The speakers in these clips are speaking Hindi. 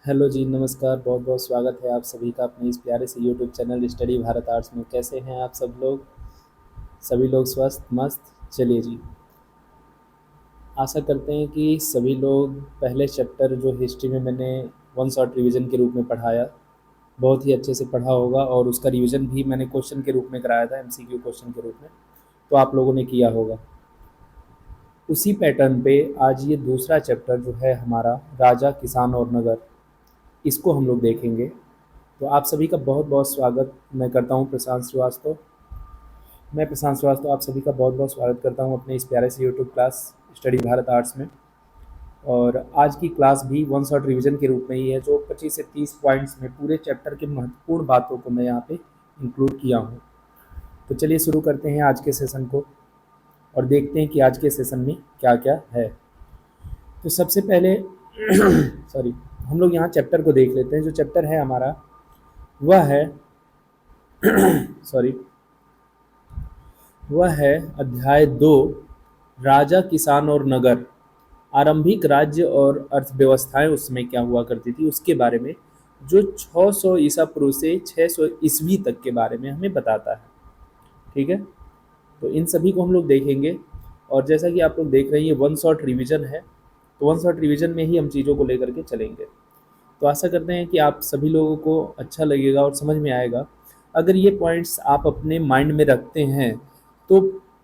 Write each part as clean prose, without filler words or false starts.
हेलो जी, नमस्कार। बहुत बहुत स्वागत है आप सभी का अपने इस प्यारे से YouTube channel study Bharat arts में। कैसे हैं आप सब लोग? सभी लोग स्वस्थ मस्त। चलिए जी, आशा करते हैं कि सभी लोग पहले चैप्टर जो हिस्ट्री में मैंने वन शॉट रिवीजन के रूप में पढ़ाया, बहुत ही अच्छे से पढ़ा होगा और उसका रिवीजन भी मैंने क्वेश्चन के रूप में कराया था, एमसीक्यू क्वेश्चन के रूप में, तो आप लोगों ने किया होगा। उसी पैटर्न पे आज ये दूसरा चैप्टर जो है हमारा, राजा किसान और नगर, इसको हम लोग देखेंगे। तो आप सभी का बहुत बहुत स्वागत मैं करता हूँ। प्रशांत श्रीवास्तव आप सभी का बहुत बहुत स्वागत करता हूँ अपने इस प्यारे से YouTube class study Bharat arts में। और आज की क्लास भी वन शॉट रिवीजन के रूप में ही है, जो 25 से 30 पॉइंट्स में पूरे चैप्टर के महत्वपूर्ण बातों को मैं यहाँ पे इंक्लूड किया हूँ। तो चलिए शुरू करते हैं आज के सेशन को और देखते हैं कि आज के सेशन में क्या क्या है। तो सबसे पहले सॉरी, हम लोग यहाँ चैप्टर को देख लेते हैं। जो चैप्टर है हमारा वह है सॉरी वह है अध्याय 2, राजा किसान और नगर। आरंभिक राज्य और अर्थव्यवस्थाएं उस समय क्या हुआ करती थी उसके बारे में, जो 600 ईसा पूर्व से 600 ईस्वी तक के बारे में हमें बताता है। ठीक है, तो इन सभी को हम लोग देखेंगे। और जैसा कि आप लोग देख रहे हैं, ये वन शॉट रिवीजन है, तो वन शॉट रिवीजन में ही हम चीज़ों को लेकर के चलेंगे। तो आशा करते हैं कि आप सभी लोगों को अच्छा लगेगा और समझ में आएगा। अगर ये पॉइंट्स आप अपने माइंड में रखते हैं तो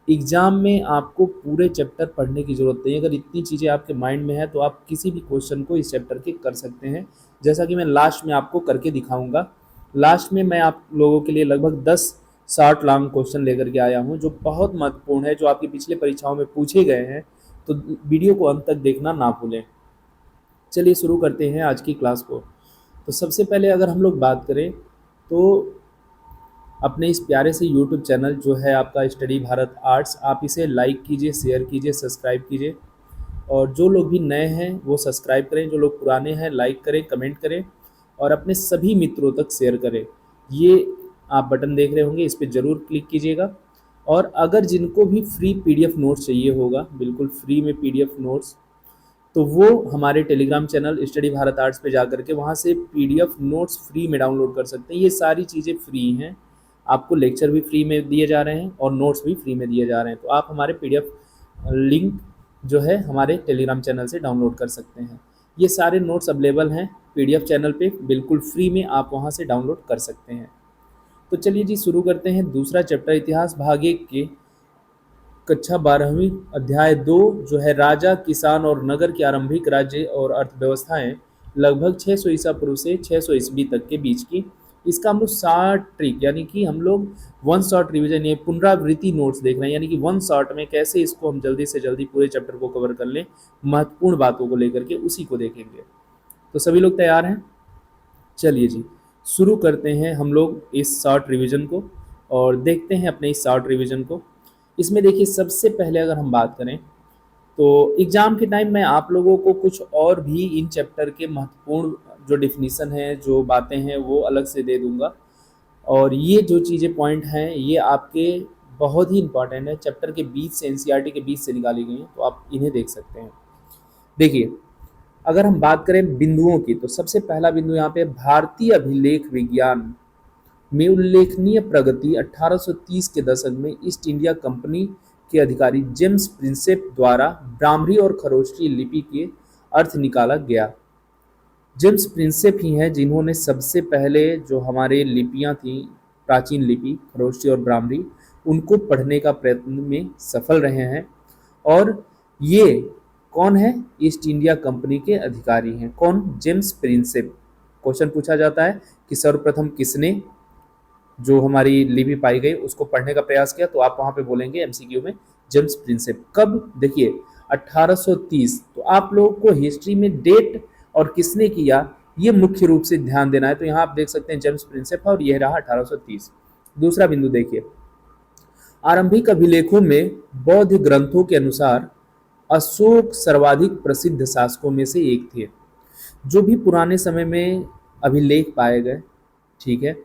एग्ज़ाम में आपको पूरे चैप्टर पढ़ने की ज़रूरत नहीं है। अगर इतनी चीज़ें आपके माइंड में है तो आप किसी भी क्वेश्चन को इस चैप्टर के कर सकते हैं, जैसा कि मैं लास्ट में आपको करके दिखाऊंगा। लास्ट में मैं आप लोगों के लिए लगभग 10 शॉर्ट लॉन्ग क्वेश्चन लेकर के आया हूँ, जो बहुत महत्वपूर्ण है, जो आपकी पिछले परीक्षाओं में पूछे गए हैं। तो वीडियो को अंत तक देखना ना भूलें। चलिए शुरू करते हैं आज की क्लास को। तो सबसे पहले अगर हम लोग बात करें तो अपने इस प्यारे से यूट्यूब चैनल जो है आपका स्टडी भारत आर्ट्स, आप इसे लाइक कीजिए, शेयर कीजिए, सब्सक्राइब कीजिए। और जो लोग भी नए हैं वो सब्सक्राइब करें, जो लोग पुराने हैं लाइक करें, कमेंट करें और अपने सभी मित्रों तक शेयर करें। ये आप बटन देख रहे होंगे, इस पर ज़रूर क्लिक कीजिएगा। और अगर जिनको भी फ्री पीडीएफ नोट्स चाहिए होगा, बिल्कुल फ्री में पीडीएफ नोट्स, तो वो हमारे Telegram channel study Bharat arts पे जा करके वहाँ से पीडीएफ नोट्स फ्री में डाउनलोड कर सकते हैं। ये सारी चीज़ें फ्री हैं, आपको लेक्चर भी फ्री में दिए जा रहे हैं और नोट्स भी फ्री में दिए जा रहे हैं। तो आप हमारे पीडीएफ लिंक जो है हमारे टेलीग्राम चैनल से डाउनलोड कर सकते हैं। ये सारे नोट्स अवेलेबल हैं पीडीएफ चैनल पे, बिल्कुल फ्री में आप वहाँ से डाउनलोड कर सकते हैं। तो चलिए जी शुरू करते हैं दूसरा चैप्टर, इतिहास भाग 1 के कक्षा 12वीं अध्याय 2, जो है राजा किसान और नगर की आरंभिक राज्य और अर्थव्यवस्थाएं, लगभग 600 ईसा पूर्व से 600 ईस्वी तक के बीच की। इसका हम लोग शॉर्ट ट्रिक यानी कि हम लोग वन शॉट रिवीजन या पुनरावृत्ति नोट्स देख रहे हैं, यानी कि वन शॉट में कैसे इसको हम जल्दी से जल्दी पूरे चैप्टर को कवर कर लें, महत्वपूर्ण बातों को लेकर के उसी को देखेंगे। तो सभी लोग तैयार हैं? चलिए जी शुरू करते हैं हम लोग इस शॉर्ट रिवीजन को और देखते हैं अपने इस शॉर्ट रिवीजन को। इसमें देखिए, सबसे पहले अगर हम बात करें तो एग्ज़ाम के टाइम मैं आप लोगों को कुछ और भी इन चैप्टर के महत्वपूर्ण जो डिफिनीसन है, जो बातें हैं, वो अलग से दे दूंगा। और ये जो चीज़ें पॉइंट हैं ये आपके बहुत ही इंपॉर्टेंट है, चैप्टर के बीच से, एनसीईआरटी के बीच से निकाली गई हैं, तो आप इन्हें देख सकते हैं। देखिए, अगर हम बात करें बिंदुओं की तो सबसे पहला बिंदु यहाँ पे, भारतीय अभिलेख विज्ञान में उल्लेखनीय प्रगति 1830 के दशक में ईस्ट इंडिया कंपनी के अधिकारी जेम्स प्रिंसेप द्वारा ब्राह्मी और खरोष्टी लिपि के अर्थ निकाला गया। जेम्स प्रिंसेप ही हैं जिन्होंने सबसे पहले जो हमारे लिपियां थी, प्राचीन लिपि खरोष्टी और ब्राह्मी, उनको पढ़ने का प्रयत्न में सफल रहे हैं। और ये कौन है? ईस्ट इंडिया कंपनी के अधिकारी हैं। कौन? James Prinsep. क्वेश्चन पूछा जाता है कि सर्वप्रथम किसने जो हमारी लिपि पाई गई उसको पढ़ने का प्रयास किया, तो आप वहां पे बोलेंगे एमसीक्यू में जेम्स प्रिंसेप। कब? देखिए 1830। तो आप लोगों को हिस्ट्री में डेट और किसने किया ये मुख्य रूप से ध्यान देना है। तो यहाँ आप देख सकते हैं जेम्स प्रिंसेप और यह रहा 1830। दूसरा बिंदु देखिए, आरंभिक अभिलेखों में बौद्ध ग्रंथों के अनुसार अशोक सर्वाधिक प्रसिद्ध शासकों में से एक थे। जो भी पुराने समय में अभिलेख पाए गए, ठीक है,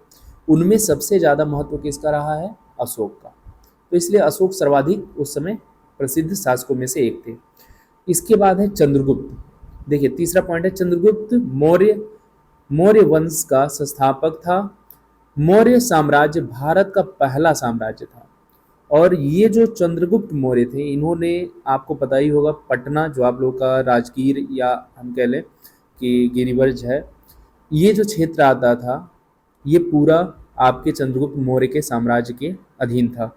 उनमें सबसे ज़्यादा महत्व किसका रहा है? अशोक का। तो इसलिए अशोक सर्वाधिक उस समय प्रसिद्ध शासकों में से एक थे। इसके बाद है चंद्रगुप्त। देखिए तीसरा पॉइंट है चंद्रगुप्त मौर्य मौर्य वंश का संस्थापक था। मौर्य साम्राज्य भारत का पहला साम्राज्य था। और ये जो चंद्रगुप्त मौर्य थे, इन्होंने, आपको पता ही होगा, पटना जो आप लोग का राजगीर या हम कह लें कि गिरिवर्ज है, ये जो क्षेत्र आता था, ये पूरा आपके चंद्रगुप्त मौर्य के साम्राज्य के अधीन था।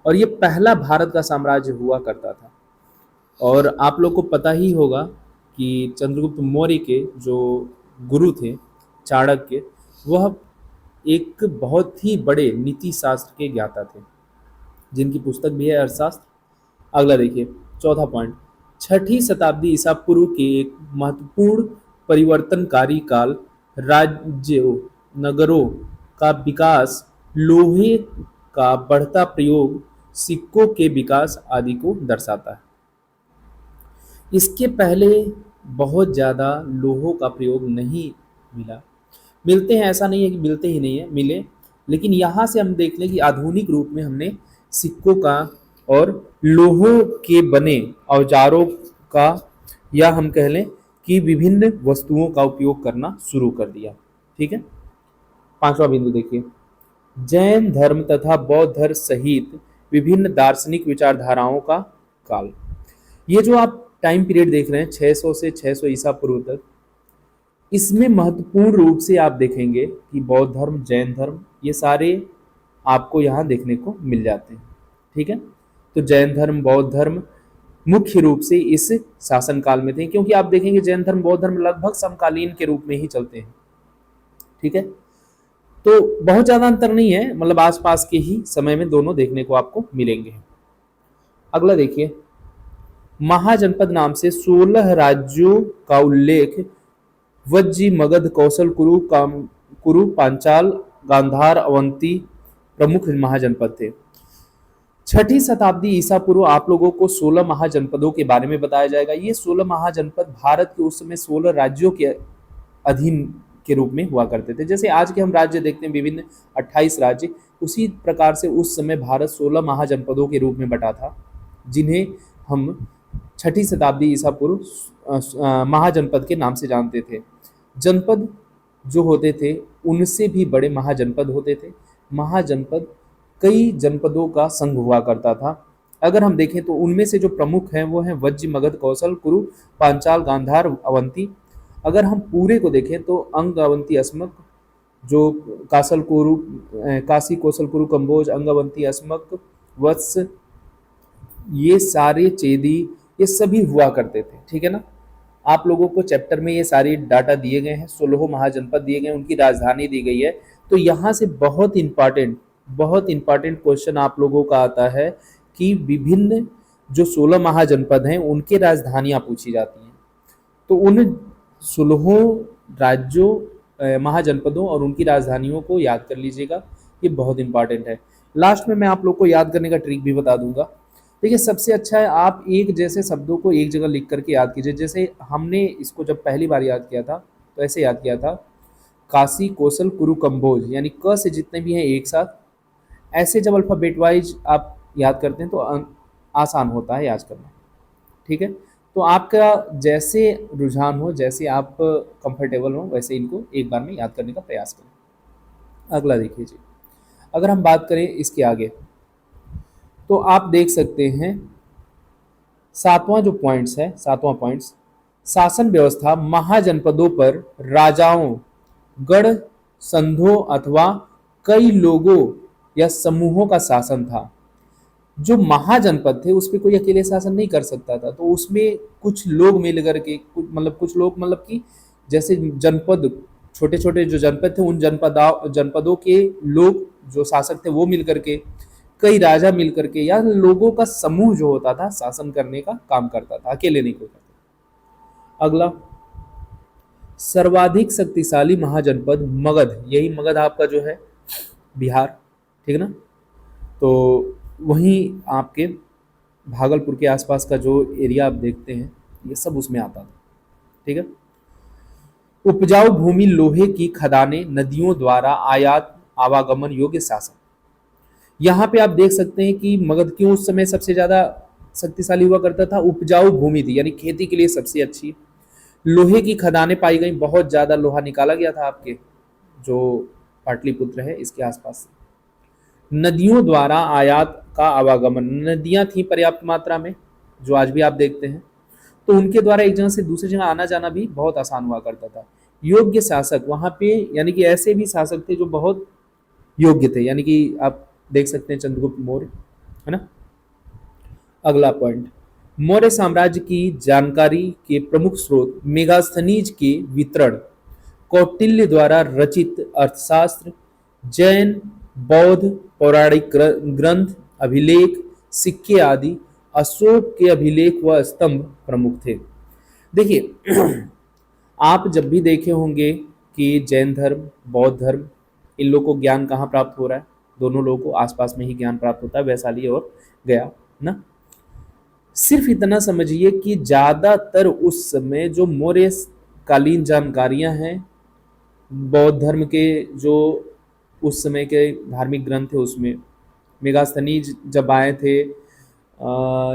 और ये पहला भारत का साम्राज्य हुआ करता था। और आप लोग को पता ही होगा कि चंद्रगुप्त मौर्य के जो गुरु थे, चाणक्य, वह एक बहुत ही बड़े नीति शास्त्र के ज्ञाता थे, जिनकी पुस्तक भी है अर्थशास्त्र। अगला देखिए, चौथा पॉइंट, छठी शताब्दी ईसा पूर्व के एक महत्वपूर्ण परिवर्तनकारी काल, राज्यों, नगरों का विकास, लोहे का बढ़ता प्रयोग, सिक्कों के विकास आदि को दर्शाता है। इसके पहले बहुत ज़्यादा लोहों का प्रयोग नहीं मिला। मिलते हैं, ऐसा नहीं है कि मिलते ही नहीं है, मिले, लेकिन यहाँ से हम देख लें कि आधुनिक रूप में हमने सिक्कों का और लोहों के बने औजारों का, या हम कह लें कि विभिन्न वस्तुओं का उपयोग करना शुरू कर दिया। ठीक है। पांचवा बिंदु देखिए, जैन धर्म तथा बौद्ध धर्म सहित विभिन्न दार्शनिक विचारधाराओं का काल। ये जो आप टाइम पीरियड देख रहे हैं 600 से 600 ईसा पूर्व तक, इसमें महत्वपूर्ण रूप से आप देखेंगे कि बौद्ध धर्म, जैन धर्म, ये सारे आपको यहाँ देखने को मिल जाते हैं। ठीक है। तो जैन धर्म, बौद्ध धर्म मुख्य रूप से इस शासन काल में थे, क्योंकि आप देखेंगे जैन धर्म, बौद्ध धर्म लगभग समकालीन के रूप में ही चलते हैं। ठीक है। तो बहुत ज्यादा अंतर नहीं है, मतलब आसपास के ही समय में दोनों देखने को आपको मिलेंगे। अगला देखिए, महाजनपद नाम से 16 राज्यों का उल्लेख वज्जी, मगध, कौशल, कुरु, पांचाल, गांधार, अवंती प्रमुख महाजनपद थे। छठी शताब्दी ईसा पूर्व आप लोगों को 16 महाजनपदों के बारे में बताया जाएगा। ये 16 महाजनपद भारत के उस समय 16 राज्यों के अधीन के रूप में हुआ करते थे। जैसे आज के हम राज्य देखते हैं विभिन्न 28 राज्य, उसी प्रकार से उस समय भारत 16 महाजनपदों के रूप में बटा था, जिन्हें हम छठी शताब्दी ईसा पूर्व महाजनपद के नाम से जानते थे। जनपद जो होते थे उनसे भी बड़े महाजनपद होते थे। महाजनपद कई जनपदों का संघ हुआ करता था। अगर हम देखें तो उनमें से जो प्रमुख हैं वो हैं वज्जी, मगध, कौशल, कुरु, पांचाल, गांधार, अवंती। अगर हम पूरे को देखें तो अंग, अवंती, अस्मक, जो काशी, कौशल, कुरु, कंबोज, अंग, अवंती, अस्मक, वत्स, ये सारे चेदी, ये सभी हुआ करते थे। ठीक है ना। आप लोगों को चैप्टर में ये सारी डाटा दिए गए हैं, 16 महाजनपद दिए गए हैं, उनकी राजधानी दी गई है। तो यहाँ से बहुत इंपॉर्टेंट क्वेश्चन आप लोगों का आता है कि विभिन्न जो 16 महाजनपद हैं उनकी राजधानियाँ पूछी जाती हैं। तो उन 16 राज्यों, महाजनपदों और उनकी राजधानियों को याद कर लीजिएगा, ये बहुत इंपॉर्टेंट है। लास्ट में मैं आप लोग को याद करने का ट्रिक भी बता दूंगा। देखिए, सबसे अच्छा है आप एक जैसे शब्दों को एक जगह लिख करके याद कीजिए। जैसे हमने इसको जब पहली बार याद किया था तो ऐसे याद किया था, काशी, कौशल, कुरु, कंबोज, यानी क से जितने भी हैं एक साथ। ऐसे जब अल्फ़ाबेट वाइज आप याद करते हैं तो आसान होता है याद करना। ठीक है। तो आपका जैसे रुझान हो, जैसे आप कंफर्टेबल हो, वैसे इनको एक बार में याद करने का प्रयास करें। अगला देखिए जी, अगर हम बात करें इसके आगे तो आप देख सकते हैं सातवां पॉइंट्स, शासन व्यवस्था महाजनपदों पर राजाओं, गढ़, संघों अथवा कई लोगों या समूहों का शासन था। जो महाजनपद थे उस पर कोई अकेले शासन नहीं कर सकता था, तो उसमें कुछ लोग मिल करके, कुछ लोग मतलब कि जैसे जनपद, छोटे छोटे जो जनपद थे उन जनपदों के लोग जो शासक थे वो मिल करके, कई राजा मिल करके, या लोगों का समूह जो होता था शासन करने का काम करता था, अकेले नहीं कोई करता। अगला, सर्वाधिक शक्तिशाली महाजनपद मगध, यही मगध आपका जो है बिहार, ठीक है ना। तो वहीं आपके भागलपुर के आसपास का जो एरिया आप देखते हैं ये सब उसमें आता था। ठीक है। उपजाऊ भूमि, लोहे की खदानें, नदियों द्वारा आयात आवागमन योग्य शासन। यहाँ पे आप देख सकते हैं कि मगध क्यों उस समय सबसे ज्यादा शक्तिशाली हुआ करता था, उपजाऊ भूमि थी, यानी खेती के लिए सबसे अच्छी, लोहे की खदानें पाई गई, बहुत ज्यादा लोहा निकाला गया था आपके जो पाटलिपुत्र है इसके आसपास से। नदियों द्वारा आयात का आवागमन, नदियां थी पर्याप्त मात्रा में जो आज भी आप देखते हैं, तो उनके द्वारा एक जगह से दूसरी जगह आना जाना भी बहुत आसान हुआ करता था। योग्य शासक वहां पे, यानी कि ऐसे भी शासक थे जो बहुत योग्य थे, यानी कि आप देख सकते हैं चंद्रगुप्त मौर्य, है ना। अगला पॉइंट, मौर्य साम्राज्य की जानकारी के प्रमुख स्रोत मेगास्थनीज के वितरण, कौटिल्य द्वारा रचित अर्थशास्त्र, जैन बौद्ध पौराणिक ग्रंथ, अभिलेख, सिक्के आदि, अशोक के अभिलेख व स्तंभ प्रमुख थे। देखिए आप जब भी देखे होंगे कि जैन धर्म, बौद्ध धर्म, इन लोगों को ज्ञान कहाँ प्राप्त हो रहा है, दोनों लोगों को आसपास में ही ज्ञान प्राप्त होता है, वैशाली और गया ना। सिर्फ इतना समझिए कि ज्यादातर उस समय जो मौर्य कालीन जानकारियां हैं, बौद्ध धर्म के जो उस समय के धार्मिक ग्रंथ थे, उसमें मेगास्थनीज जब आए थे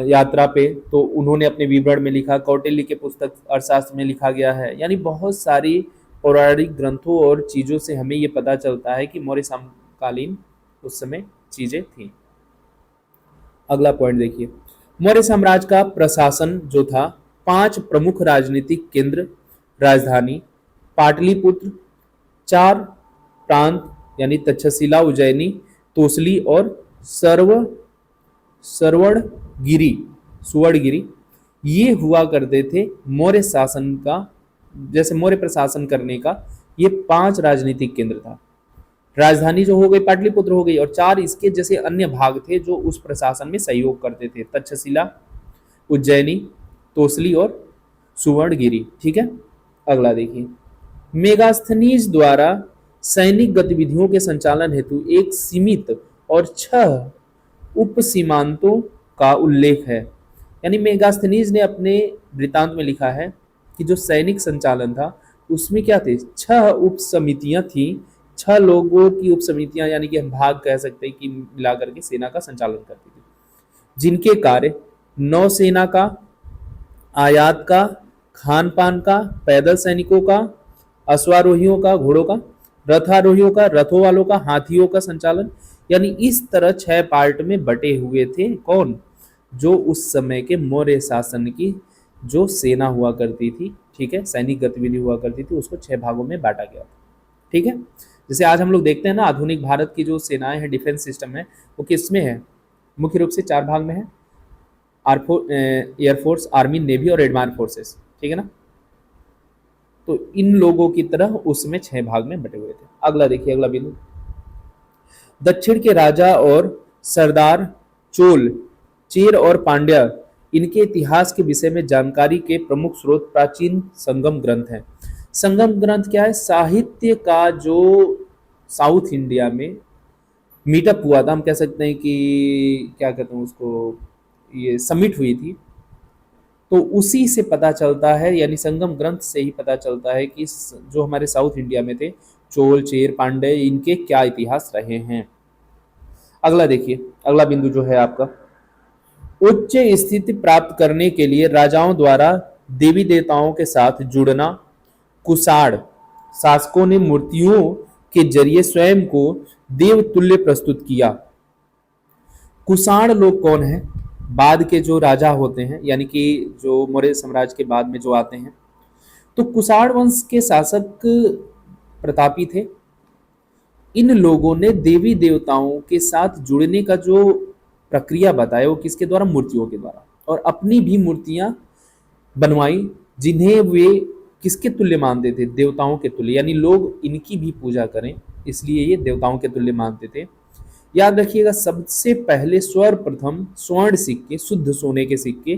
यात्रा पे, तो उन्होंने अपने विवरण में लिखा, कौटिल्य के पुस्तक अर्थशास्त्र में लिखा गया है, यानी बहुत सारी पौराणिक ग्रंथों और चीज़ों से हमें ये पता चलता है कि मौर्य समकालीन उस समय चीज़ें थीं। अगला पॉइंट देखिए, मौर्य साम्राज्य का प्रशासन जो था, 5 प्रमुख राजनीतिक केंद्र, राजधानी पाटलिपुत्र, 4 प्रांत यानी तक्षशिला, उज्जैनी, तोसली और सर्व सरवणगिरी, सुवर्णगिरी, ये हुआ करते थे मौर्य शासन का, जैसे मौर्य प्रशासन करने का ये 5 राजनीतिक केंद्र था। राजधानी जो हो गई पाटलिपुत्र हो गई, और 4 इसके जैसे अन्य भाग थे जो उस प्रशासन में सहयोग करते थे, तक्षशिला, उज्जैनी, तोसली और सुवर्णगिरी। ठीक है, अगला देखिए, मेगास्थनीज द्वारा सैनिक गतिविधियों के संचालन हेतु एक सीमित और 6 उप सीमांतों का उल्लेख है। यानी मेगास्थनीज ने अपने वृत्तांत में लिखा है कि जो सैनिक संचालन था उसमें क्या थे, 6 उप समितियां थी, 6 लोगों की उप समितियां, यानी कि हम भाग कह सकते हैं कि मिलाकर के सेना का संचालन करती थी, जिनके कार्य नौसेना का, आयात का, खान पान का, पैदल सैनिकों का, अश्वारोहियों का, घोड़ों का, रथारोहियों का, रथों वालों का, हाथियों का संचालन, यानी इस तरह 6 पार्ट में बटे हुए थे। कौन, जो उस समय के मौर्य शासन की जो सेना हुआ करती थी, ठीक है, सैनिक गतिविधि हुआ करती थी, उसको 6 भागों में बांटा गया था। ठीक है, जैसे आज हम लोग देखते हैं ना, आधुनिक भारत की जो सेनाएं हैं, डिफेंस सिस्टम है, वो किस में है, मुख्य रूप से 4 भाग में है, एयरफोर्स, आर्मी, नेवी और एडवांस फोर्सेस। ठीक है ना, तो इन लोगों की तरह उसमें 6 भाग में बटे हुए थे। अगला देखिए, अगला बिंदु, दक्षिण के राजा और सरदार चोल, चेर और पांड्या, इनके इतिहास के विषय में जानकारी के प्रमुख स्रोत प्राचीन संगम ग्रंथ हैं। संगम ग्रंथ क्या है, साहित्य का जो साउथ इंडिया में मीटअप हुआ था, हम कह सकते हैं कि क्या कहते हैं उसको, ये समिट हुई थी, तो उसी से पता चलता है, यानी संगम ग्रंथ से ही पता चलता है कि जो हमारे साउथ इंडिया में थे चोल, चेर, पांड्य, इनके क्या इतिहास रहे हैं। अगला देखिए, अगला बिंदु जो है आपका, उच्च स्थिति प्राप्त करने के लिए राजाओं द्वारा देवी देवताओं के साथ जुड़ना, कुषाण शासकों ने मूर्तियों के जरिए स्वयं को देवतुल्य प्रस्तुत किया। कुषाण लोग कौन है, बाद के जो राजा होते हैं, यानी कि जो मौर्य साम्राज्य के बाद में जो आते हैं, तो कुषाण वंश के शासक प्रतापी थे। इन लोगों ने देवी देवताओं के साथ जुड़ने का जो प्रक्रिया बताया, वो किसके द्वारा, मूर्तियों के द्वारा, और अपनी भी मूर्तियां बनवाई, जिन्हें वे किसके तुल्य मानते थे, देवताओं के तुल्य, यानी लोग इनकी भी पूजा करें इसलिए ये देवताओं के तुल्य मानते थे। याद रखिएगा, सबसे पहले सर्वप्रथम स्वर्ण सिक्के, शुद्ध सोने के सिक्के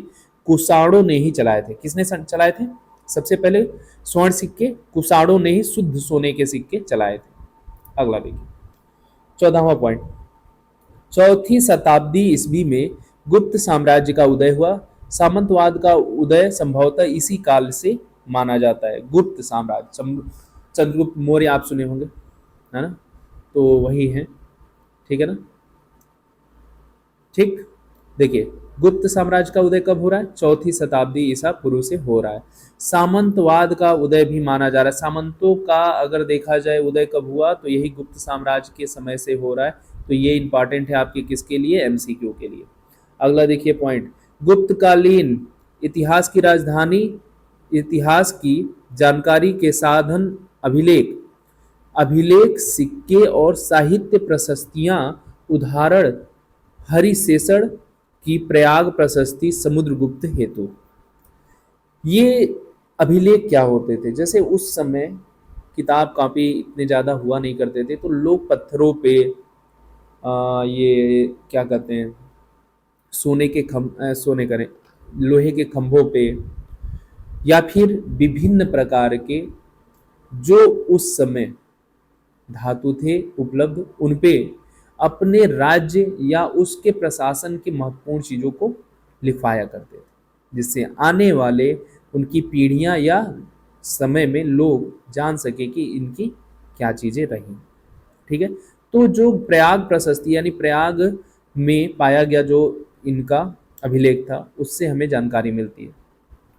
कुषाणों ने ही चलाए थे। किसने चलाए थे, सबसे पहले स्वर्ण सिक्के कुषाणों ने ही शुद्ध सोने के सिक्के चलाए थे। अगला देखिए, 14वां पॉइंट, 4वीं शताब्दी ईस्वी में गुप्त साम्राज्य का उदय हुआ। सामंतवाद का उदय संभवतः इसी काल से माना जाता है। गुप्त साम्राज्य, चंद्रगुप्त मौर्य आप सुने होंगे, है ना, तो वही है। ठीक है ना, ठीक। देखिए, गुप्त साम्राज्य का उदय कब हो रहा है? चौथी शताब्दी ईसा पूर्व से हो रहा है। सामंतवाद का उदय भी माना जा रहा है। सामंतों का अगर देखा जाए उदय कब हुआ, तो यही गुप्त साम्राज्य के समय से हो रहा है। तो ये इंपॉर्टेंट है आपके किसके लिए? एमसीक्यू के लिए। अगला देखिए पॉइंट, गुप्तकालीन इतिहास की राजधानी, इतिहास की जानकारी के साधन, अभिलेख, अभिलेख, सिक्के और साहित्य प्रशस्तियां। उदाहरण, हरिशेषण की प्रयाग प्रशस्ति समुद्रगुप्त हेतु। ये अभिलेख क्या होते थे? जैसे उस समय किताब कापी इतने ज़्यादा हुआ नहीं करते थे, तो लोग पत्थरों पे ये क्या कहते हैं, सोने करें, लोहे के खंभों पे, या फिर विभिन्न प्रकार के जो उस समय धातु थे उपलब्ध, उन पे अपने राज्य या उसके प्रशासन की महत्वपूर्ण चीज़ों को लिखवाया करते थे, जिससे आने वाले उनकी पीढ़ियां या समय में लोग जान सके कि इनकी क्या चीज़ें रही। ठीक है, तो जो प्रयाग प्रशस्ति यानी प्रयाग में पाया गया जो इनका अभिलेख था, उससे हमें जानकारी मिलती है।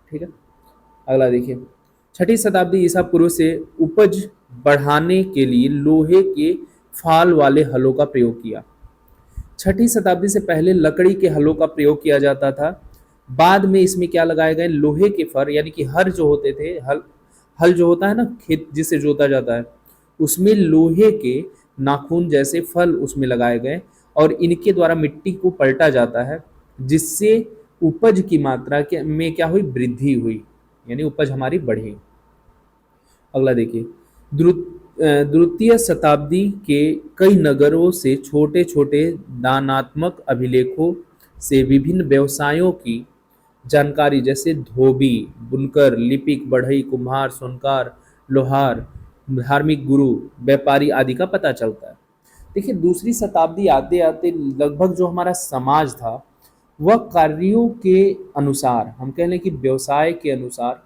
ठीक है, अगला देखिए, छठी शताब्दी ईसा पूर्व से उपज बढ़ाने के लिए लोहे के फाल वाले हलों का प्रयोग किया। छठी शताब्दी से पहले लकड़ी के हलों का प्रयोग किया जाता था। बाद में इसमें क्या लगाए गए? लोहे के फर, यानी कि हर जो होते थे, हल हल जो होता है ना, खेत जिसे जोता जाता है, उसमें लोहे के नाखून जैसे फल उसमें लगाए गए, और इनके द्वारा मिट्टी को पलटा जाता है, जिससे उपज की मात्रा के में क्या हुई? वृद्धि हुई, यानी उपज हमारी बढ़ी। अगला देखिए, द्वितीय शताब्दी के कई नगरों से छोटे छोटे दानात्मक अभिलेखों से विभिन्न व्यवसायों की जानकारी, जैसे धोबी, बुनकर, लिपिक, बढ़ई, कुम्हार, सोनकार, लोहार, धार्मिक गुरु, व्यापारी आदि का पता चलता है। देखिए, दूसरी शताब्दी आते आते लगभग जो हमारा समाज था, वह कार्यों के अनुसार, हम कह लें कि व्यवसाय के अनुसार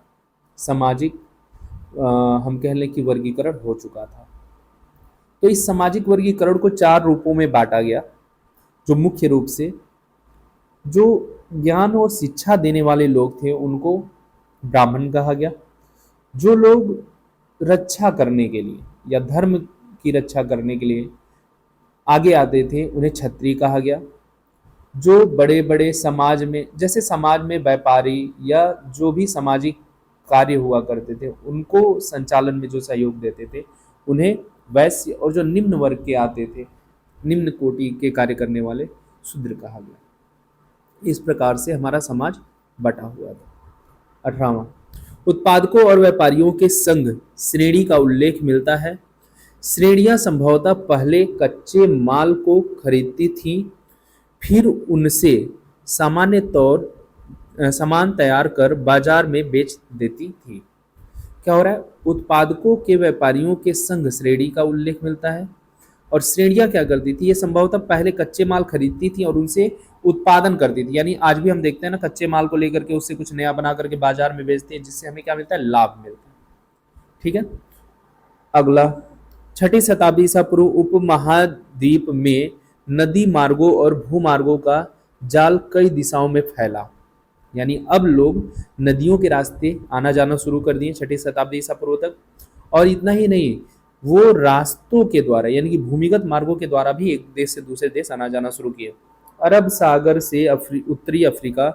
सामाजिक, हम कह लें कि वर्गीकरण हो चुका था। तो इस सामाजिक वर्गीकरण को चार रूपों में बांटा गया, जो मुख्य रूप से जो ज्ञान और शिक्षा देने वाले लोग थे उनको ब्राह्मण कहा गया। जो लोग रक्षा करने के लिए या धर्म की रक्षा करने के लिए आगे आते थे, उन्हें क्षत्रिय कहा गया। जो बड़े बड़े समाज में, जैसे समाज में व्यापारी या जो भी सामाजिक कार्य हुआ करते थे, उनको संचालन में जो सहयोग देते थे, उन्हें वैश्य। और जो निम्न वर्ग के आते थे, निम्न कोटि के कार्य करने वाले, शूद्र कहा गया। इस प्रकार से हमारा समाज बटा हुआ था। 18वां, उत्पादकों और व्यापारियों के संघ श्रेणी का उल्लेख मिलता है। श्रेणियां संभवतः पहले कच्चे माल को खरीदती थीं, फिर उनसे सामान तैयार कर बाजार में बेच देती थी। क्या हो रहा है? उत्पादकों के व्यापारियों के संघ श्रेणी का उल्लेख मिलता है। और श्रेणियां क्या करती थी? ये संभवतः पहले कच्चे माल खरीदती थी और उनसे उत्पादन करती थी। यानी आज भी हम देखते हैं ना, कच्चे माल को लेकर के उससे कुछ नया बना करके बाजार में बेचते हैं, जिससे हमें क्या मिलता है? लाभ मिलता है। ठीक है, अगला, छठी शताब्दी ईसा पूर्व उपमहाद्वीप में नदी मार्गों और भूमार्गों का जाल कई दिशाओं में फैला। यानी अब लोग नदियों के रास्ते आना जाना शुरू कर दिए छठी शताब्दी ईसा पूर्व तक। और इतना ही नहीं, वो रास्तों के द्वारा यानी कि भूमिगत मार्गों के द्वारा भी एक देश से दूसरे देश आना जाना शुरू किए। अरब सागर से उत्तरी अफ्रीका,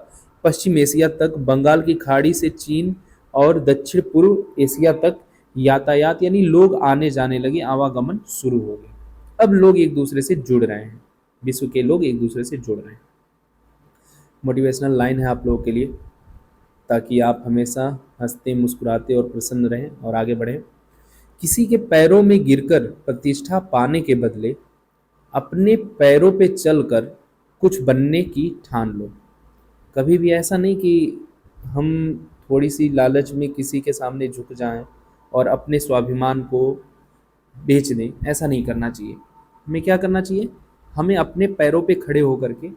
पश्चिम एशिया तक, बंगाल की खाड़ी से चीन और दक्षिण पूर्व एशिया तक यातायात यानी लोग आने जाने लगे, आवागमन शुरू हो गए। अब लोग एक दूसरे से जुड़ रहे हैं, विश्व के लोग एक दूसरे से जुड़ रहे हैं। मोटिवेशनल लाइन है आप लोगों के लिए, ताकि आप हमेशा हंसते मुस्कुराते और प्रसन्न रहें और आगे बढ़ें। किसी के पैरों में गिरकर प्रतिष्ठा पाने के बदले अपने पैरों पे चलकर कुछ बनने की ठान लो। कभी भी ऐसा नहीं कि हम थोड़ी सी लालच में किसी के सामने झुक जाएं और अपने स्वाभिमान को बेच दें, ऐसा नहीं करना चाहिए। हमें क्या करना चाहिए? हमें अपने पैरों पे खड़े होकर के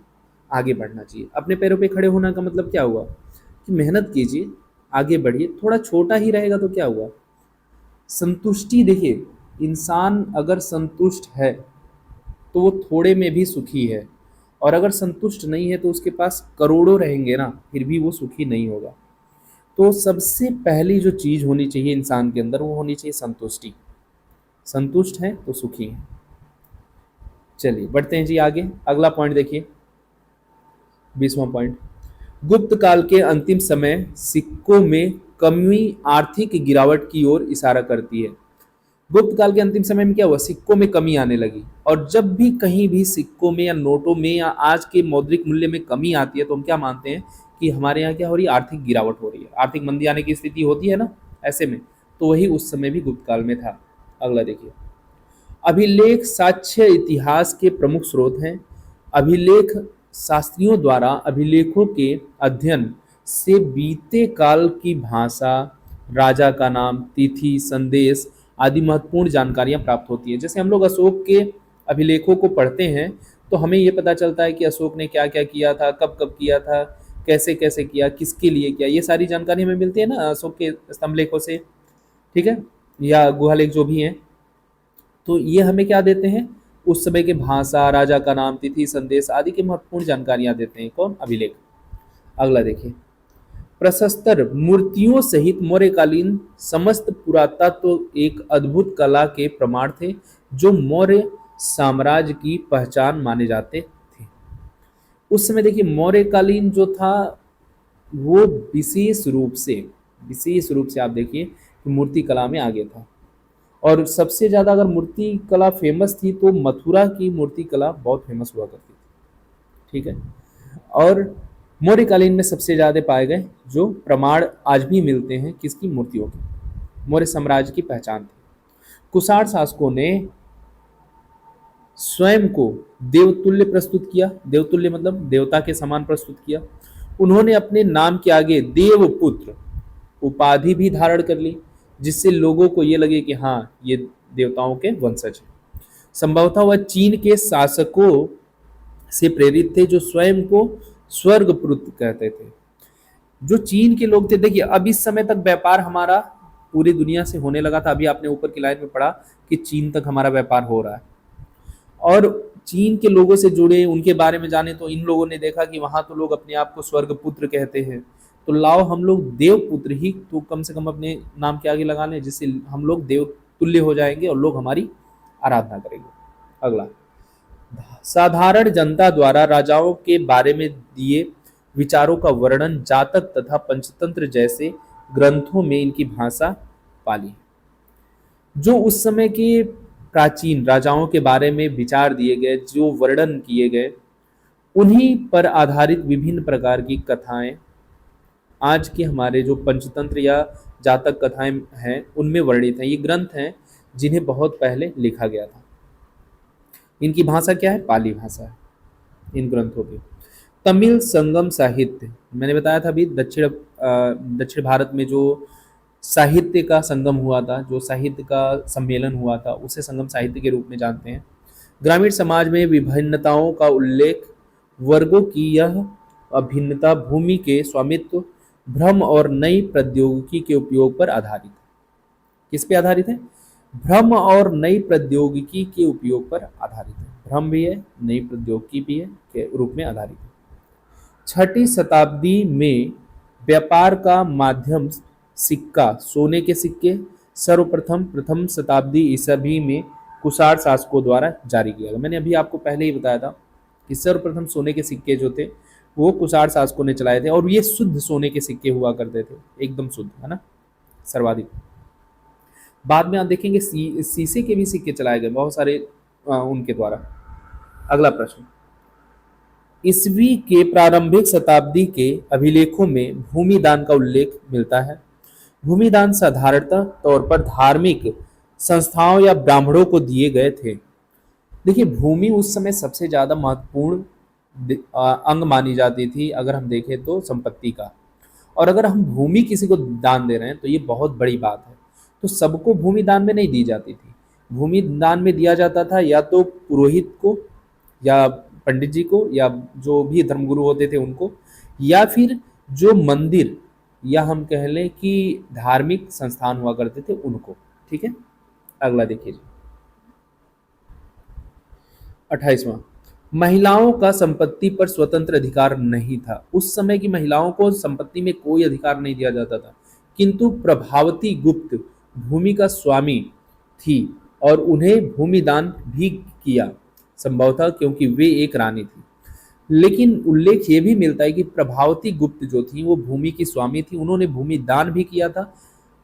आगे बढ़ना चाहिए। अपने पैरों पे खड़े होना का मतलब क्या हुआ? कि मेहनत कीजिए, आगे बढ़िए। थोड़ा छोटा ही रहेगा तो क्या हुआ? संतुष्टि, देखिए, इंसान अगर संतुष्ट है तो वो थोड़े में भी सुखी है, और अगर संतुष्ट नहीं है तो उसके पास करोड़ों रहेंगे ना, फिर भी वो सुखी नहीं होगा। तो सबसे पहली जो चीज होनी चाहिए इंसान के अंदर वो होनी चाहिए संतुष्टि। संतुष्ट है तो सुखी है। चलिए बढ़ते हैं जी आगे। अगला पॉइंट देखिए, 20वां पॉइंट। गुप्त काल के अंतिम समय सिक्कों में कमी आर्थिक गिरावट की ओर इशारा करती है। गुप्त काल के अंतिम समय में क्या हुआ, सिक्कों में कमी आने लगी। और जब भी कहीं भी सिक्कों में या नोटों में या आज के मौद्रिक मूल्य में कमी आती है तो हम क्या मानते हैं कि हमारे यहाँ क्या हो रही है, आर्थिक गिरावट हो रही है, आर्थिक मंदी आने की स्थिति होती है ना ऐसे में। तो वही उस समय भी गुप्त काल में था। अगला देखिए, अभिलेख साक्ष्य इतिहास के प्रमुख स्रोत हैं। अभिलेख शास्त्रियों द्वारा अभिलेखों के अध्ययन से बीते काल की भाषा, राजा का नाम, तिथि, संदेश आदि महत्वपूर्ण जानकारियां प्राप्त होती है। जैसे हम लोग अशोक के अभिलेखों को पढ़ते हैं तो हमें ये पता चलता है कि अशोक ने क्या क्या किया था, कब कब किया था, कैसे कैसे किया, किसके लिए किया, ये सारी जानकारी हमें मिलती है ना अशोक के स्तंभलेखों से। ठीक है, या गुहालेख जो भी हैं। तो ये हमें क्या देते हैं, उस समय के भाषा, राजा का नाम, तिथि, संदेश आदि की महत्वपूर्ण जानकारियां देते हैं कौन, अभिलेख। अगला देखिए, प्रशस्तर मूर्तियों सहित मौर्यकालीन समस्त पुरातत्व एक अद्भुत कला के प्रमाण थे जो मौर्य साम्राज्य की पहचान माने जाते थे। उस समय देखिए मौर्यकालीन जो था वो विशेष रूप से आप देखिए कि मूर्ति कला में आगे था। और सबसे ज़्यादा अगर मूर्ति कला फेमस थी तो मथुरा की मूर्ति कला बहुत फेमस हुआ करती थी। ठीक है, और मौर्यकालीन में सबसे ज़्यादा पाए गए जो प्रमाण आज भी मिलते हैं किसकी, मूर्तियों की, मौर्य साम्राज्य की पहचान थी। कुषाण शासकों ने स्वयं को देवतुल्य प्रस्तुत किया, देवतुल्य मतलब देवता के समान प्रस्तुत किया। उन्होंने अपने नाम के आगे देवपुत्र उपाधि भी धारण कर ली जिससे लोगों को ये लगे कि हाँ ये देवताओं के वंशज हैं। संभवतः वह चीन के शासकों से प्रेरित थे जो स्वयं को स्वर्गपुत्र कहते थे। जो चीन के लोग थे, देखिए अब इस समय तक व्यापार हमारा पूरी दुनिया से होने लगा था। अभी आपने ऊपर की लाइन में पढ़ा कि चीन तक हमारा व्यापार हो रहा है, और चीन के लोगों से जुड़े, उनके बारे में जाने तो इन लोगों ने देखा कि वहां तो लोग अपने आप को स्वर्गपुत्र कहते हैं, तो लाओ हम लोग देवपुत्र ही तो कम से कम अपने नाम के आगे लगा लें जिससे हम लोग देव तुल्य हो जाएंगे और लोग हमारी आराधना करेंगे। अगला, साधारण जनता द्वारा राजाओं के बारे में दिए विचारों का वर्णन जातक तथा पंचतंत्र जैसे ग्रंथों में इनकी भाषा पाली। जो उस समय के प्राचीन राजाओं के बारे में विचार दिए गए, जो वर्णन किए गए, उन्हीं पर आधारित विभिन्न प्रकार की कथाएं आज के हमारे जो पंचतंत्र या जातक कथाएं हैं उनमें वर्णित हैं। ये ग्रंथ हैं जिन्हें बहुत पहले लिखा गया था। इनकी भाषा क्या है, पाली भाषा है इन ग्रंथों की। तमिल संगम साहित्य, मैंने बताया था अभी दक्षिण भारत में जो साहित्य का संगम हुआ था, जो साहित्य का सम्मेलन हुआ था, उसे संगम साहित्य के रूप में जानते हैं। ग्रामीण समाज में विभिन्नताओं का उल्लेख, वर्गों की यह अभिन्नता भूमि के स्वामित्व, भ्रम और नई प्रौद्योगिकी के उपयोग पर आधारित है। किस पे आधारित है, भ्रम और नई प्रौद्योगिकी के उपयोग पर आधारित है। भ्रम भी है, नई प्रौद्योगिकी भी है के रूप में आधारित है। 6ठी शताब्दी में व्यापार का माध्यम सिक्का, सोने के सिक्के सर्वप्रथम प्रथम शताब्दी ईसवी में कुषाण शासकों द्वारा जारी किया गया। मैंने अभी आपको पहले ही बताया था कि सर्वप्रथम सोने के सिक्के जो थे वो कुषाण शासकों ने चलाए थे, और ये शुद्ध सोने के सिक्के हुआ करते थे, एकदम शुद्ध, है ना, सर्वाधिक। बाद में आप देखेंगे शीशे के भी सिक्के चलाए गए बहुत सारे उनके द्वारा। अगला प्रश्न, ईसवी के प्रारंभिक शताब्दी के अभिलेखों में भूमि दान का उल्लेख मिलता है। भूमि दान साधारणतः तौर पर धार्मिक संस्थाओं या ब्राह्मणों को दिए गए थे। देखिए भूमि उस समय सबसे ज्यादा महत्वपूर्ण अंग मानी जाती थी अगर हम देखें तो संपत्ति का। और अगर हम भूमि किसी को दान दे रहे हैं तो ये बहुत बड़ी बात है। तो सबको भूमि दान में नहीं दी जाती थी। भूमि दान में दिया जाता था या तो पुरोहित को या पंडित जी को या जो भी धर्मगुरु होते थे उनको, या फिर जो मंदिर या हम कह लें कि धार्मिक संस्थान हुआ करते थे उनको। ठीक है, अगला देखिए 28वां, महिलाओं का संपत्ति पर स्वतंत्र अधिकार नहीं था। उस समय की महिलाओं को संपत्ति में कोई अधिकार नहीं दिया जाता था, किंतु प्रभावती गुप्त भूमि का स्वामी थी और उन्हें भूमि दान भी किया, संभवतः क्योंकि वे एक रानी थी। लेकिन उल्लेख ये भी मिलता है कि प्रभावती गुप्त जो थी वो भूमि की स्वामी थी, उन्होंने भूमि दान भी किया था।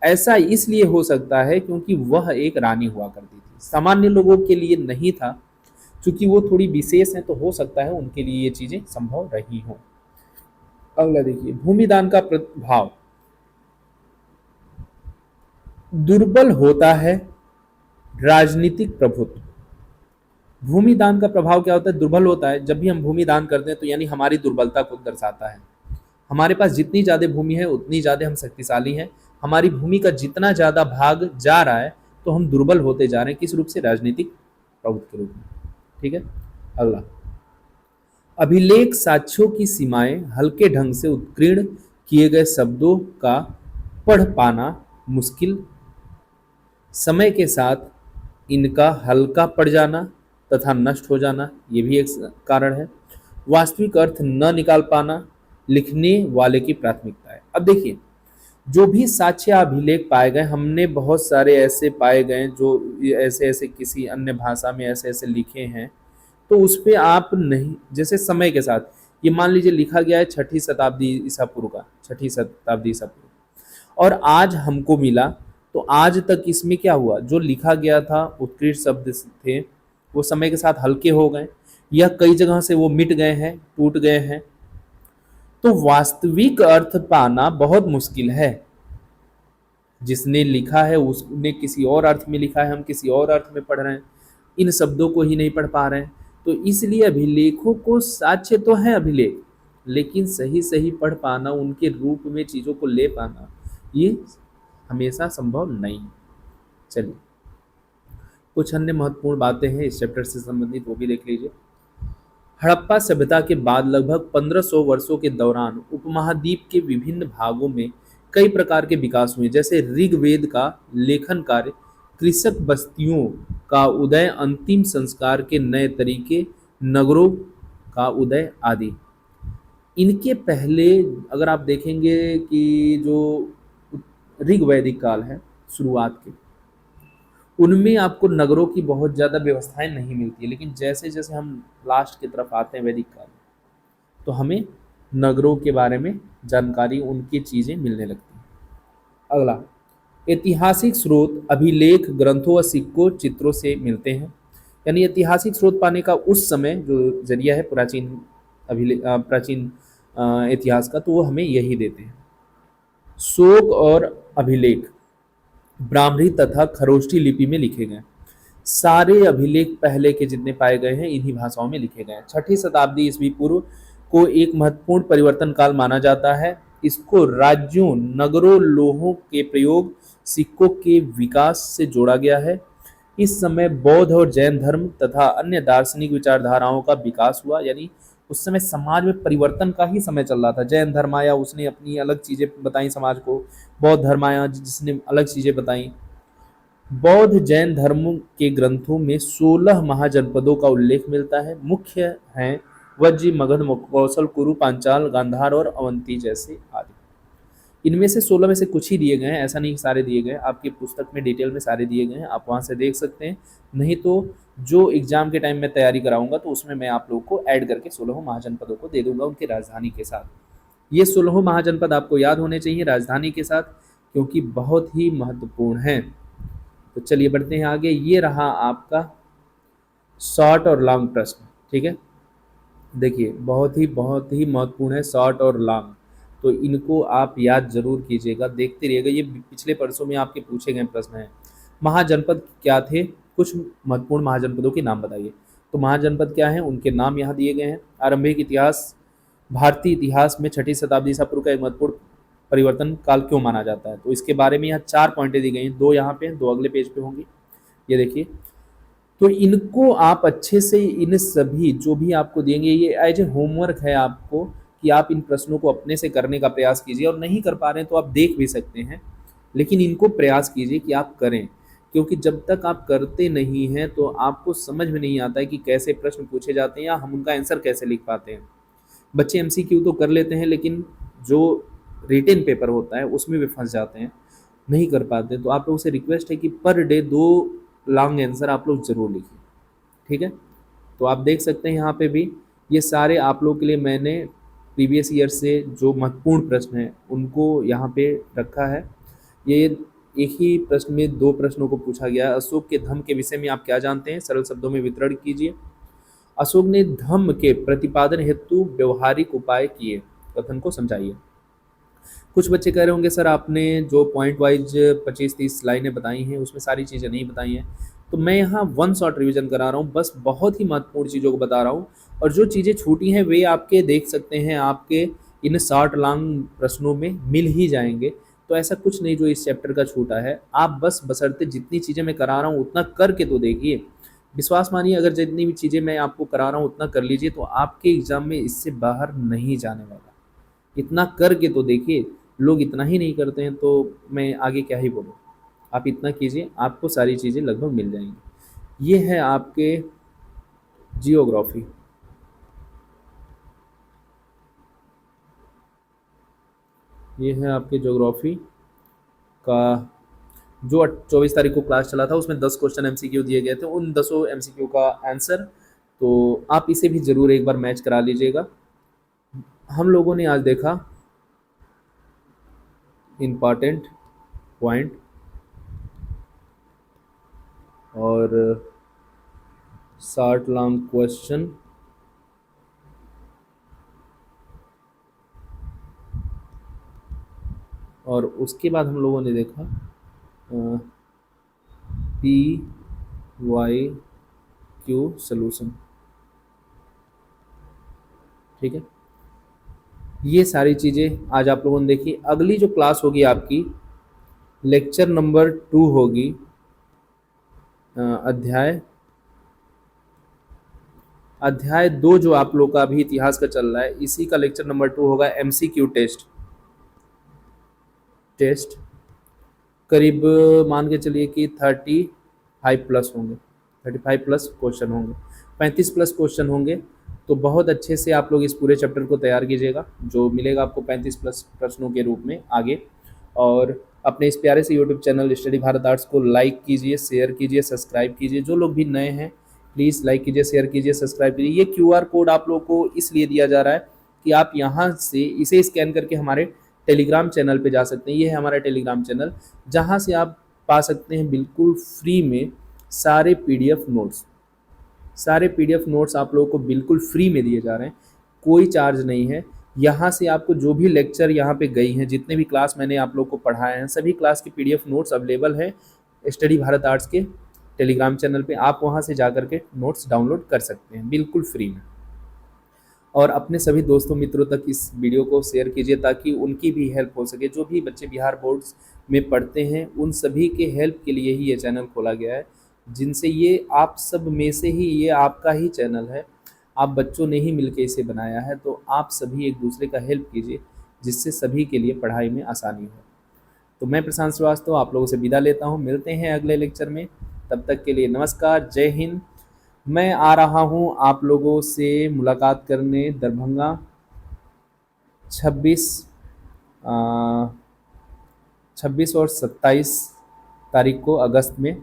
ऐसा इसलिए हो सकता है क्योंकि वह एक रानी हुआ करती थी, सामान्य लोगों के लिए नहीं था। चूंकि वो थोड़ी विशेष है तो हो सकता है उनके लिए ये चीजें संभव रही हों। अगला देखिए, भूमिदान का प्रभाव। दुर्बल होता है राजनीतिक प्रभुत्व। भूमि दान का प्रभाव क्या होता है? दुर्बल होता है। जब भी हम भूमि दान करते हैं तो यानी हमारी दुर्बलता को दर्शाता है। हमारे पास जितनी ज्यादा भूमि है उतनी ज्यादा हम शक्तिशाली हैं। हमारी भूमि का जितना ज्यादा भाग जा रहा है तो हम दुर्बल होते जा रहे हैं। किस रूप से? राजनीतिक प्रभुत्व के रूप में। ठीक है। अगला, अभिलेख साक्ष्यों की सीमाएं हल्के ढंग से उत्कीर्ण किए गए शब्दों का पढ़ पाना मुश्किल, समय के साथ इनका हल्का पड़ जाना तथा नष्ट हो जाना, ये भी एक कारण है। वास्तविक अर्थ न निकाल पाना लिखने वाले की प्राथमिकता है। अब देखिए, जो भी साक्ष्य अभिलेख पाए गए, हमने बहुत सारे ऐसे पाए गए जो ऐसे ऐसे किसी अन्य भाषा में ऐसे ऐसे लिखे हैं, तो उस पे आप नहीं, जैसे समय के साथ ये मान लीजिए लिखा गया है 6ठी शताब्दी ईसा पूर्व का, 6ठी शताब्दी ईसा पूर्व, और आज हमको मिला, तो आज तक इसमें क्या हुआ? जो लिखा गया था उत्कृष्ट शब्द थे वो समय के साथ हल्के हो गए या कई जगह से वो मिट गए हैं, टूट गए हैं। तो वास्तविक अर्थ पाना बहुत मुश्किल है। जिसने लिखा है उसने किसी और अर्थ में लिखा है, हम किसी और अर्थ में पढ़ रहे हैं, इन शब्दों को ही नहीं पढ़ पा रहे हैं। तो इसलिए अभिलेखों को साक्ष्य तो है अभिलेख, लेकिन सही सही पढ़ पाना, उनके रूप में चीज़ों को ले पाना, ये हमेशा संभव नहीं। चलिए, कुछ अन्य महत्वपूर्ण बातें हैं इस चैप्टर से संबंधित, वो भी देख लीजिए। हड़प्पा सभ्यता के बाद लगभग 1500 वर्षों के दौरान उपमहाद्वीप के विभिन्न भागों में कई प्रकार के विकास हुए, जैसे ऋग्वेद का लेखन कार्य, कृषक बस्तियों का उदय, अंतिम संस्कार के नए तरीके, नगरों का उदय आदि। इनके पहले अगर आप देखेंगे कि जो ऋग्वैदिक काल है शुरुआत के, उनमें आपको नगरों की बहुत ज़्यादा व्यवस्थाएं नहीं मिलती है, लेकिन जैसे जैसे हम लास्ट की तरफ आते हैं वैदिक काल में, तो हमें नगरों के बारे में जानकारी, उनकी चीज़ें मिलने लगती हैं। अगला, ऐतिहासिक स्रोत अभिलेख ग्रंथों व सिक्कों चित्रों से मिलते हैं। यानी ऐतिहासिक स्रोत पाने का उस समय जो जरिया है प्राचीन प्राचीन इतिहास का, तो वो हमें यही देते हैं। शोक और अभिलेख ब्राह्मणी तथा खरोष्ठी लिपि में लिखे गए। सारे अभिलेख पहले के जितने पाए गए हैं इन्हीं भाषाओं में लिखे गए हैं। 6ठी शताब्दी ईस्वी पूर्व को एक महत्वपूर्ण परिवर्तन काल माना जाता है। इसको राज्यों, नगरों, लोहों के प्रयोग, सिक्कों के विकास से जोड़ा गया है। इस समय बौद्ध और जैन धर्म तथा अन्य दार्शनिक विचारधाराओं का विकास हुआ। यानी उस समय समाज में परिवर्तन का ही समय चल रहा था। जैन धर्म आया, उसने अपनी अलग चीज़ें बताई समाज को। बौद्ध धर्म आया जिसने अलग चीज़ें बताई। बौद्ध जैन धर्म के ग्रंथों में 16 महाजनपदों का उल्लेख मिलता है। मुख्य हैं वज्जी, मगध, कौशल, कुरु, पांचाल, गांधार और अवंती जैसे आदि। इनमें से 16 में से कुछ ही दिए गए हैं, ऐसा नहीं सारे दिए गए। आपकी पुस्तक में डिटेल में सारे दिए गए हैं, आप वहाँ से देख सकते हैं। नहीं तो जो एग्जाम के टाइम में तैयारी कराऊंगा तो उसमें मैं आप लोगों को ऐड करके 16 महाजनपदों को दे दूंगा उनकी राजधानी के साथ। ये 16 महाजनपद आपको याद होने चाहिए राजधानी के साथ, क्योंकि बहुत ही महत्वपूर्ण हैं। तो चलिए बढ़ते हैं आगे। ये रहा आपका शॉर्ट और लॉन्ग प्रश्न। ठीक है, देखिए बहुत ही महत्वपूर्ण है शॉर्ट और लॉन्ग, तो इनको आप याद जरूर कीजिएगा, देखते रहिएगा। ये पिछले वर्षों में आपके पूछे गए प्रश्न हैं। महाजनपद क्या थे? कुछ महत्वपूर्ण महाजनपदों के नाम बताइए। तो महाजनपद क्या हैं, उनके नाम यहाँ दिए गए हैं। आरंभिक इतिहास, भारतीय इतिहास में 6ठी शताब्दी ईसा पूर्व का एक महत्वपूर्ण परिवर्तन काल क्यों माना जाता है? तो इसके बारे में यहाँ 4 पॉइंटें दी गई हैं, 2 यहाँ पे, 2 अगले पेज पे होंगी। ये देखिए, तो इनको आप अच्छे से, इन सभी जो भी आपको देंगे ये एज ए होमवर्क है आपको, कि आप इन प्रश्नों को अपने से करने का प्रयास कीजिए। और नहीं कर पा रहे हैं तो आप देख भी सकते हैं, लेकिन इनको प्रयास कीजिए कि आप करें, क्योंकि जब तक आप करते नहीं हैं तो आपको समझ में नहीं आता है कि कैसे प्रश्न पूछे जाते हैं या हम उनका आंसर कैसे लिख पाते हैं। बच्चे एमसीक्यू तो कर लेते हैं लेकिन जो रिटेन पेपर होता है उसमें भी फंस जाते हैं, नहीं कर पाते। तो आप लोगों से रिक्वेस्ट है कि पर डे 2 लॉन्ग आंसर आप लोग ज़रूर लिखिए, ठीक है। तो आप देख सकते हैं यहाँ पे भी ये सारे आप लोग के लिए मैंने प्रीवियस ईयर से जो महत्वपूर्ण प्रश्न हैं उनको यहाँ पे रखा है। ये एक ही प्रश्न में 2 प्रश्नों को पूछा गया है। अशोक के धम्म के विषय में आप क्या जानते हैं? सरल शब्दों में विवरण कीजिए। अशोक ने धम्म के प्रतिपादन हेतु व्यवहारिक उपाय किए, कथन को समझाइए। कुछ बच्चे कह रहे होंगे सर आपने जो पॉइंट वाइज 25-30 लाइनें बताई हैं उसमें सारी चीज़ें नहीं बताई हैं। तो मैं यहाँ वन शॉट रिवीजन करा रहा हूँ, बस बहुत ही महत्वपूर्ण चीज़ों को बता रहा हूँ। और जो चीज़ें छूटी हैं वे आपके देख सकते हैं, आपके इन शॉर्ट लॉन्ग प्रश्नों में मिल ही जाएंगे। तो ऐसा कुछ नहीं जो इस चैप्टर का छूटा है, आप बस बशर्ते जितनी चीज़ें मैं करा रहा हूँ उतना करके तो देखिए। विश्वास मानिए, अगर जितनी भी चीज़ें मैं आपको करा रहा हूँ उतना कर लीजिए तो आपके एग्ज़ाम में इससे बाहर नहीं जाने वाला। इतना करके तो देखिए, लोग इतना ही नहीं करते हैं तो मैं आगे क्या ही बोलूँ। आप इतना कीजिए, आपको सारी चीज़ें लगभग मिल जाएंगी। ये है आपके जियोग्राफी। ये है आपके ज्योग्राफी का जो 24 तारीख को क्लास चला था उसमें 10 क्वेश्चन एमसीक्यू दिए गए थे, उन 10 एमसीक्यू का आंसर। तो आप इसे भी ज़रूर एक बार मैच करा लीजिएगा। हम लोगों ने आज देखा इम्पॉर्टेंट पॉइंट और शॉर्ट लॉन्ग क्वेश्चन और उसके बाद हम लोगों ने देखा पी वाई क्यू सॉल्यूशन, ठीक है। ये सारी चीज़ें आज आप लोगों ने देखी। अगली जो क्लास होगी आपकी लेक्चर नंबर 2 होगी, अध्याय 2 जो आप लोग का अभी इतिहास का चल रहा है, इसी का लेक्चर नंबर 2 होगा एमसीक्यू टेस्ट। करीब मान के चलिए कि 35 प्लस होंगे, 35 प्लस क्वेश्चन होंगे, 35 प्लस क्वेश्चन होंगे। तो बहुत अच्छे से आप लोग इस पूरे चैप्टर को तैयार कीजिएगा, जो मिलेगा आपको 35 प्लस प्रश्नों के रूप में आगे। और अपने इस प्यारे से YouTube channel study Bharat arts को लाइक कीजिए, शेयर कीजिए, सब्सक्राइब कीजिए। जो लोग भी नए हैं प्लीज़ लाइक कीजिए, शेयर कीजिए, सब्सक्राइब कीजिए। ये क्यूआर कोड आप लोग को इसलिए दिया जा रहा है कि आप यहाँ से इसे स्कैन करके हमारे टेलीग्राम चैनल पे जा सकते हैं। ये है हमारा टेलीग्राम चैनल, जहाँ से आप पा सकते हैं बिल्कुल फ्री में सारे पीडीएफ नोट्स। सारे पीडीएफ नोट्स आप लोगों को बिल्कुल फ्री में दिए जा रहे हैं, कोई चार्ज नहीं है। यहाँ से आपको जो भी लेक्चर यहाँ पे गई हैं, जितने भी क्लास मैंने आप लोग को पढ़ाए हैं, सभी क्लास के पीडीएफ नोट्स अवेलेबल है स्टडी भारत आर्ट्स के टेलीग्राम चैनल पे। आप वहाँ से जा कर के नोट्स डाउनलोड कर सकते हैं बिल्कुल फ्री में। और अपने सभी दोस्तों मित्रों तक इस वीडियो को शेयर कीजिए ताकि उनकी भी हेल्प हो सके। जो भी बच्चे बिहार बोर्ड्स में पढ़ते हैं उन सभी के हेल्प के लिए ही ये चैनल खोला गया है, जिनसे ये आप सब में से ही ये आपका ही चैनल है, आप बच्चों ने ही मिलकर इसे बनाया है। तो आप सभी एक दूसरे का हेल्प कीजिए जिससे सभी के लिए पढ़ाई में आसानी हो। तो मैं प्रशांत श्रीवास्तव आप लोगों से विदा लेता हूँ, मिलते हैं अगले लेक्चर में। तब तक के लिए नमस्कार, जय हिंद। मैं आ रहा हूँ आप लोगों से मुलाकात करने दरभंगा 26 और 27 तारीख को अगस्त में।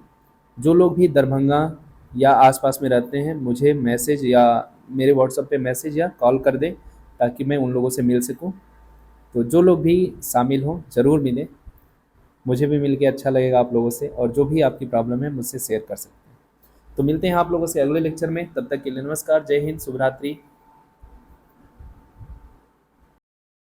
जो लोग भी दरभंगा या आसपास में रहते हैं मुझे मैसेज या मेरे व्हाट्सएप पे मैसेज या कॉल कर दें ताकि मैं उन लोगों से मिल सकूं। तो जो लोग भी शामिल हों ज़रूर मिलें, मुझे भी मिल के अच्छा लगेगा आप लोगों से। और जो भी आपकी प्रॉब्लम है मुझसे शेयर कर सकते हैं। तो मिलते हैं आप लोगों से अगले लेक्चर में, तब तक के लिए नमस्कार, जय हिंद, शुभ रात्रि।